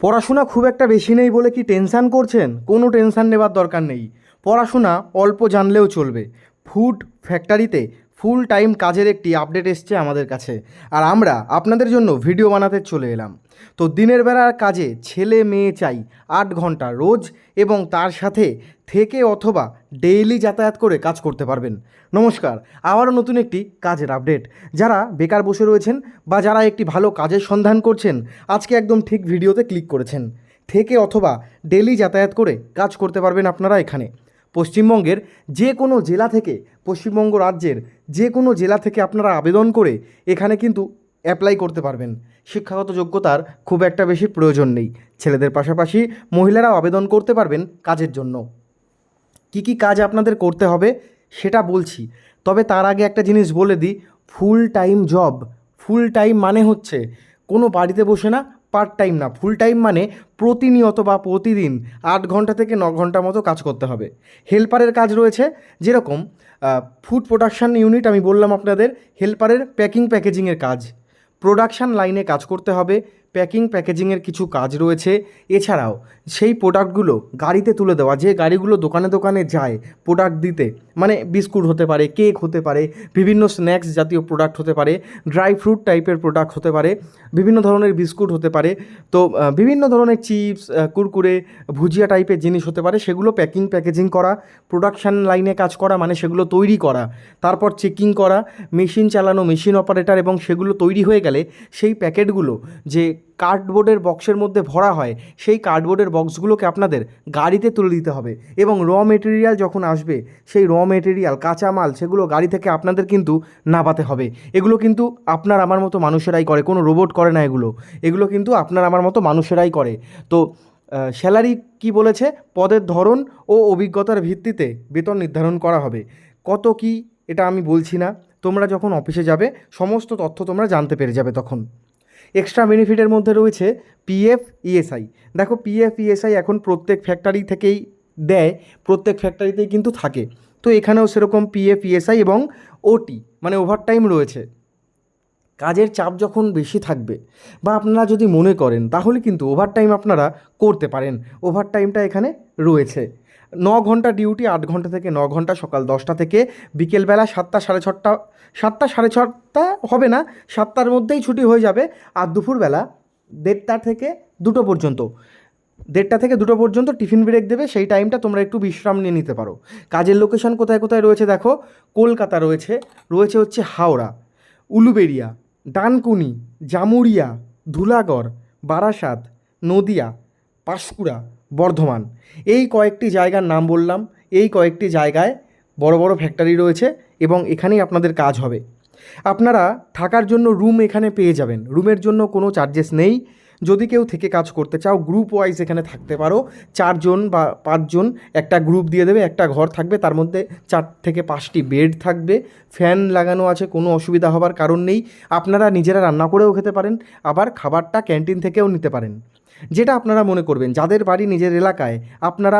পড়াশোনা খুব একটা বেশি নেই বলে কি টেনশান করছেন? কোনো টেনশান নেবার দরকার নেই। পড়াশোনা অল্প জানলেও চলবে। ফুড ফ্যাক্টরিতে ফুল টাইম কাজের একটি আপডেট এসছে আমাদের কাছে, আর আমরা আপনাদের জন্য ভিডিও বানাতে চলে এলাম। তো দিনের বেলার কাজে ছেলে মেয়ে চাই 8 ঘন্টা রোজ, এবং তার সাথে থেকে অথবা ডেইলি যাতায়াত করে কাজ করতে পারবেন। নমস্কার, আবারও নতুন একটি কাজের আপডেট। যারা বেকার বসে রয়েছেন বা যারা একটি ভালো কাজের সন্ধান করছেন, আজকে একদম ঠিক ভিডিওতে ক্লিক করেছেন। থেকে অথবা ডেলি যাতায়াত করে কাজ করতে পারবেন আপনারা এখানে। পশ্চিমবঙ্গের যে কোনো জেলা থেকে, পশ্চিমবঙ্গ রাজ্যের যে কোনো জেলা থেকে আপনারা আবেদন করে এখানে কিন্তু অ্যাপ্লাই করতে পারবেন। শিক্ষাগত যোগ্যতার খুব একটা বেশি প্রয়োজন নেই। ছেলেদের পাশাপাশি মহিলারাও আবেদন করতে পারবেন কাজের জন্য। কি কি কাজ আপনাদের করতে হবে সেটা বলছি, তবে তার আগে একটা জিনিস বলে দিই, full time job. Full time মানে হচ্ছে কোনো বাড়িতে বসে না, পার্ট টাইম না। ফুল টাইম মানে প্রতিনিয়ত বা প্রতিদিন 8 ঘন্টা থেকে 9 ঘন্টা মতো কাজ করতে হবে। হেল্পারের কাজ রয়েছে, যেরকম ফুড প্রোডাকশান ইউনিট আমি বললাম আপনাদের, হেল্পারের প্যাকিং প্যাকেজিংয়ের কাজ। প্রোডাকশান লাইনে কাজ করতে হবে, প্যাকিং প্যাকেজিংয়ের কিছু কাজ রয়েছে। এছাড়াও সেই প্রোডাক্টগুলো গাড়িতে তুলে দেওয়া, যে গাড়িগুলো দোকানে দোকানে যায় প্রোডাক্ট দিতে, মানে বিস্কুট হতে পারে, কেক হতে পারে, বিভিন্ন স্ন্যাক্স জাতীয় প্রোডাক্ট হতে পারে, ড্রাই ফ্রুট টাইপের প্রোডাক্ট হতে পারে, বিভিন্ন ধরনের বিস্কুট হতে পারে, তো বিভিন্ন ধরনের চিপস, কুরকুরে, ভুজিয়া টাইপের জিনিস হতে পারে, সেগুলো প্যাকিং প্যাকেজিং করা। প্রোডাকশান লাইনে কাজ করা মানে সেগুলো তৈরি করা, তারপর চেকিং করা, মেশিন চালানো, মেশিন অপারেটর, এবং সেগুলো তৈরি হয়ে গেলে সেই প্যাকেটগুলো যে কার্ডবোর্ডের বক্সের মধ্যে ভরা হয়, সেই কার্ডবোর্ডের বক্সগুলোকে আপনাদের গাড়িতে তুলে দিতে হবে। এবং মেটেরিয়াল যখন আসবে, সেই মেটেরিয়াল কাঁচামাল সেগুলো গাড়ি থেকে আপনাদের কিন্তু নামাতে হবে। এগুলো কিন্তু আপনার আমার মতো মানুষেরাই করে, কোনো রোবট করে না এগুলো। এগুলো কিন্তু আপনার আমার মতো মানুষেরাই করে। তো স্যালারি কি বলেছে, পদের ধরন ও অভিজ্ঞতার ভিত্তিতে বেতন নির্ধারণ করা হবে। কত কি এটা আমি বলছি না, তোমরা যখন অফিসে যাবে সমস্ত তথ্য তোমরা জানতে পেরে যাবে তখন। এক্সট্রা বেনিফিটের মধ্যে রয়েছে পিএফ, ইএসআই। দেখো, পিএফ ইএসআই এখন প্রত্যেক ফ্যাক্টরি থেকেই দেয়, প্রত্যেক ফ্যাক্টরিতেই কিন্তু থাকে। তো এখানেও সেরকম পিএফ, ইএসআই এবং ওটি মানে ওভারটাইম রয়েছে। কাজের চাপ যখন বেশি থাকবে বা আপনারা যদি মনে করেন, তাহলে কিন্তু ওভারটাইম আপনারা করতে পারেন। ওভারটাইমটা এখানে রয়েছে। 9 ঘন্টা ডিউটি, 8 ঘন্টা থেকে 9 ঘন্টা, সকাল 10টা থেকে বিকেলবেলা 7টা সাড়ে 6টা, 7টা সাড়ে 6টা হবে না, 7টার মধ্যেই ছুটি হয়ে যাবে। আর দুপুরবেলা 1:30 থেকে 2টো পর্যন্ত, 1:30 থেকে 2টো পর্যন্ত টিফিন ব্রেক দেবে। সেই টাইমটা তোমরা একটু বিশ্রাম নিয়ে নিতে পারো। কাজের লোকেশন কোথায় কোথায় রয়েছে দেখো, কলকাতা রয়েছে, রয়েছে হচ্ছে হাওড়া, উলুবেড়িয়া, ডানকুনি, জামুরিয়া, ধুলাগড়, বারাসাত, নদিয়া, পাঁশকুড়া, বর্ধমান। এই কয়েকটি জায়গার নাম বললাম। এই কয়েকটি জায়গায় বড় বড় ফ্যাক্টরি রয়েছে এবং এখানেই আপনাদের কাজ হবে। আপনারা থাকার জন্য রুম এখানে পেয়ে যাবেন। রুমের জন্য কোনো চার্জেস নেই। যদি কেউ থেকে কাজ করতে চাও, গ্রুপ ওয়াইজ এখানে থাকতে পারো। 4জন বা 5জন একটা গ্রুপ দিয়ে দেবে, একটা ঘর থাকবে, তার মধ্যে 4 থেকে 5টি বেড থাকবে, ফ্যান লাগানো আছে, কোনো অসুবিধা হবার কারণ নেই। আপনারা নিজেরা রান্না করেও খেতে পারেন, আবার খাবারটা ক্যান্টিন থেকেও নিতে পারেন, যেটা আপনারা মনে করবেন। যাদের বাড়ি নিজের এলাকায়, আপনারা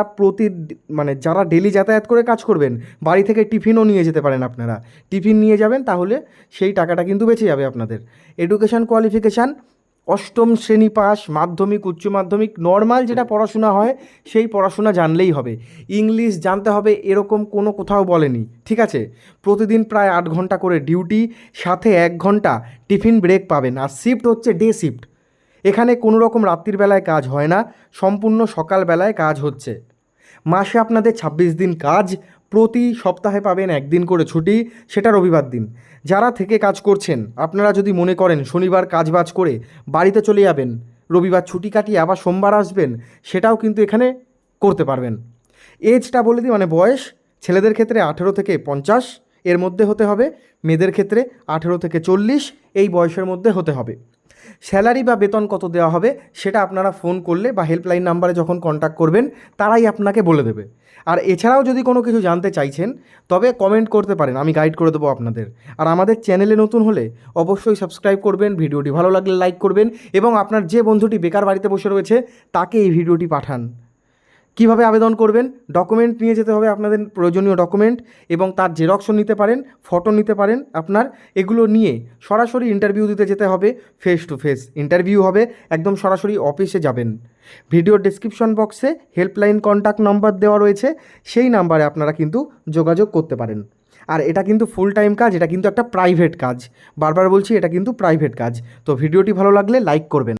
মানে যারা ডেলি যাতায়াত করে কাজ করবেন, বাড়ি থেকে টিফিনও নিয়ে যেতে পারেন। আপনারা টিফিন নিয়ে যাবেন, তাহলে সেই টাকাটা কিন্তু বেঁচে যাবে আপনাদের। এডুকেশান কোয়ালিফিকেশান 8ম শ্রেণী পাস, মাধ্যমিক, উচ্চ মাধ্যমিক, নর্মাল যেটা পড়াশোনা হয় সেই পড়াশোনা জানলেই হবে। ইংলিশ জানতে হবে এরকম কোনো কোথাও বলেনি, ঠিক আছে? প্রতিদিন প্রায় 8 ঘন্টা করে ডিউটি, সাথে 1 ঘন্টা টিফিন ব্রেক পাবেন। আর শিফট হচ্ছে ডে শিফট। এখানে কোনো রকম রাত্রির বেলায় কাজ হয় না, সম্পূর্ণ সকালবেলায় কাজ হচ্ছে। মাসে আপনাদের 26 দিন কাজ, প্রতি সপ্তাহে পাবেন 1 দিন করে ছুটি, সেটা রবিবার দিন। যারা থেকে কাজ করছেন, আপনারা যদি মনে করেন শনিবার কাজবাজ করে বাড়িতে চলে যাবেন, রবিবার ছুটি কাটিয়ে আবার সোমবার আসবেন, সেটাও কিন্তু এখানে করতে পারবেন। এজটা বলে দিই, মানে বয়স, ছেলেদের ক্ষেত্রে 18 থেকে 50 এর মধ্যে হতে হবে, মেয়েদের ক্ষেত্রে 18 থেকে 40 এই বয়সের মধ্যে হতে হবে। স্যালারি বা বেতন কত দেওয়া হবে সেটা আপনারা ফোন করলে বা হেল্পলাইন নাম্বারে যখন কন্ট্যাক্ট করবেন, তারাই আপনাকে বলে দেবে। আর এছাড়াও যদি কোনো কিছু জানতে চাইছেন, তবে কমেন্ট করতে পারেন, আমি গাইড করে দেবো আপনাদের। আর আমাদের চ্যানেলে নতুন হলে অবশ্যই সাবস্ক্রাইব করবেন, ভিডিওটি ভালো লাগলে লাইক করবেন, এবং আপনার যে বন্ধুটি বেকার বাড়িতে বসে রয়েছে তাকে এই ভিডিওটি পাঠান। কিভাবে আবেদন করবেন? ডকুমেন্ট নিয়ে যেতে হবে, আপনাদের প্রয়োজনীয় ডকুমেন্ট, এবং তার জেরক্সও নিতে পারেন, ফটো নিতে পারেন আপনার। এগুলো নিয়ে সরাসরি ইন্টারভিউ দিতে যেতে হবে, ফেস টু ফেস ইন্টারভিউ হবে, একদম সরাসরি অফিসে যাবেন। ভিডিওর ডেসক্রিপশন বক্সে হেল্পলাইন কন্ট্যাক্ট নাম্বার দেওয়া রয়েছে, সেই নাম্বারে আপনারা কিন্তু যোগাযোগ করতে পারেন। আর এটা কিন্তু ফুল টাইম কাজ, এটা কিন্তু একটা প্রাইভেট কাজ, বারবার বলছি এটা কিন্তু প্রাইভেট কাজ। তো ভিডিওটি ভালো লাগলে লাইক করবেন।